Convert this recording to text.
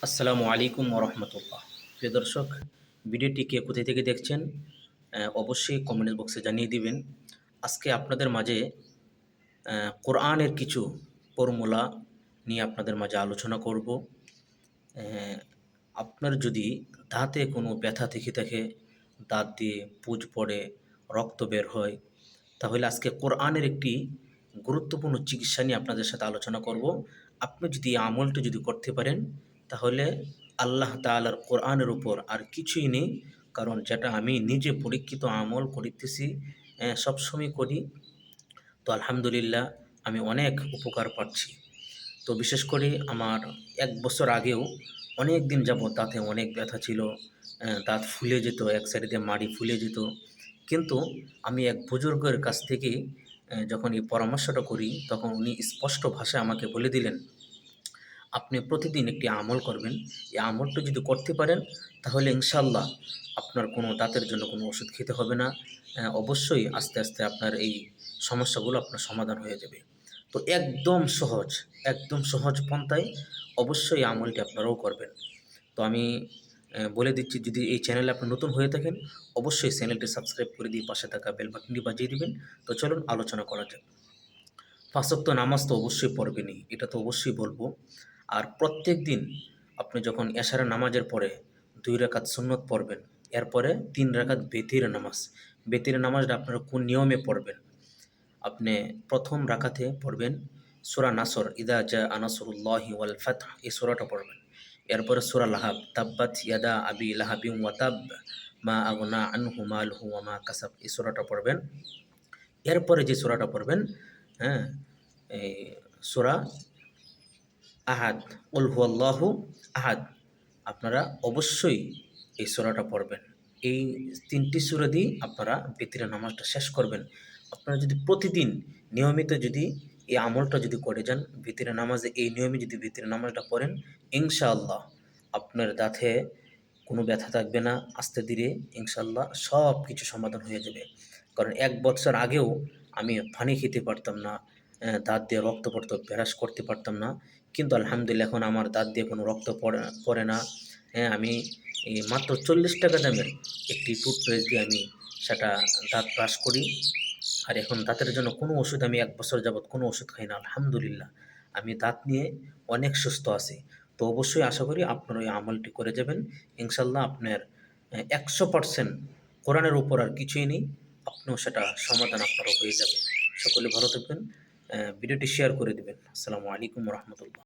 আসসালামু আলাইকুম ওরহমতুল্লাহ। প্রিয় দর্শক, ভিডিওটি কে কোথায় থেকে দেখছেন অবশ্যই কমেন্ট বক্সে জানিয়ে দিবেন। আজকে আপনাদের মাঝে কোরআনের কিছু ফর্মুলা নিয়ে আপনাদের মাঝে আলোচনা করব। আহ, আপনার যদি দাঁতে কোনো ব্যথা থেকে থাকে, দাঁত দিয়ে পুজ পড়ে, রক্ত বের হয়, তাহলে আজকে কোরআনের একটি গুরুত্বপূর্ণ চিকিৎসা নিয়ে আপনাদের সাথে আলোচনা করব। আপনি যদি এই আমলটি যদি করতে পারেন, তাহলে আল্লাহ তাআলার কোরআনের উপর আর কিছুই নেই। কারণ যেটা আমি নিজে পরীক্ষিত আমল করিতেছি, সবসময় করি, তো আলহামদুলিল্লাহ আমি অনেক উপকার পাচ্ছি। তো বিশেষ করে আমার ১ বছর আগেও অনেক দিন যাবৎ দাঁতে অনেক ব্যথা ছিল। দাঁত ফুলে যেত, এক সাইডে দিয়ে মাড়ি ফুলে যেত। কিন্তু আমি এক বুজুর্গের কাছ থেকে যখন এই পরামর্শটা করি, তখন উনি স্পষ্ট ভাষায় আমাকে বলে দিলেন, আপনি প্রতিদিন একটি আমল করবেন। এই আমলটা যদি করতে পারেন, তাহলে ইনশাআল্লাহ আপনার কোনো দাঁতের জন্য কোনো ওষুধ খেতে হবে না। অবশ্যই আস্তে আস্তে আপনার এই সমস্যাগুলো আপনার সমাধান হয়ে যাবে। তো একদম সহজ পন্থায় অবশ্যই এই আমলটি আপনারাও করবেন। তো আমি বলে দিচ্ছি, যদি এই চ্যানেলে আপনি নতুন হয়ে থাকেন, অবশ্যই চ্যানেলটি সাবস্ক্রাইব করে দিয়ে পাশে থাকা বেল বাটনটি বাজিয়ে দিবেন। তো চলুন আলোচনা করা যাক। ৫ ওয়াক্ত নামাজ তো অবশ্যই পড়বেনই, এটা তো অবশ্যই বলবো। আর প্রত্যেক দিন আপনি যখন এশারের নামাজের পরে ২ রাকাত সুন্নত পড়বেন, এরপরে ৩ রাকাত বেতিরের নামাজ। বেতিরের নামাজটা আপনারা কোন নিয়মে পড়বেন? আপনি ১ম রাকাতে পড়বেন সূরা নাসর, ইযা জাআ নাসরুল্লাহি ওয়াল ফাতহ, এই সূরাটা পড়বেন। এরপরে সূরা লাহাব, তাব্বাত ইয়াদা আবি লাহাবিন ওয়া তাব, মা আগনা আনহু মালুহু ওয়া মা কাসাব, এই সূরাটা পড়বেন। এরপরে যে সূরাটা পড়বেন, হ্যাঁ, এই সূরা আহাদ, কুল হুয়াল্লাহু আহাদ, আপনারা অবশ্যই এই সূরাটা পড়বেন। এই ৩টি সূরা দিয়ে আপনারা বিতিরের নামাজটা শেষ করবেন। আপনারা যদি প্রতিদিন নিয়মিত যদি এই আমলটা যদি করে যান, বিতিরের নামাজে এই নিয়মে যদি বিতিরের নামাজটা পড়েন, ইনশাআল্লাহ আপনার দাঁতে কোনো ব্যথা থাকবে না। আস্তে ধীরে ইনশাআল্লাহ সব কিছু সমাধান হয়ে যাবে। কারণ ১ বছর আগেও আমি পানি খেতে পারতাম না, দাঁত দিয়ে রক্ত পড়তো, ব্রাশ করতে পারতাম না। কিন্তু আলহামদুলিল্লাহ এখন আমার দাঁত দিয়ে কোনো রক্ত পড়ে না। হ্যাঁ, আমি এই মাত্র ৳৪০ দামের একটি টুথপেস্ট দিয়ে আমি সেটা দাঁত ব্রাশ করি। আর এখন দাঁতের জন্য কোনো ওষুধ, আমি ১ বছর যাবৎ কোনো ওষুধ খাই না আলহামদুলিল্লাহ। আমি দাঁত নিয়ে অনেক সুস্থ আছি। তো অবশ্যই আশা করি আপনারা ওই আমলটি করে যাবেন। ইনশাআল্লাহ আপনার ১০০% কোরআনের উপর আর কিছুই নেই। আপনিও সেটা সমাধান আপনারও হয়ে যাবে। সকলে ভালো থাকবেন। ভিডিওটি শেয়ার করে দিবেন। আসসালামু আলাইকুম ওয়া রাহমাতুল্লাহ।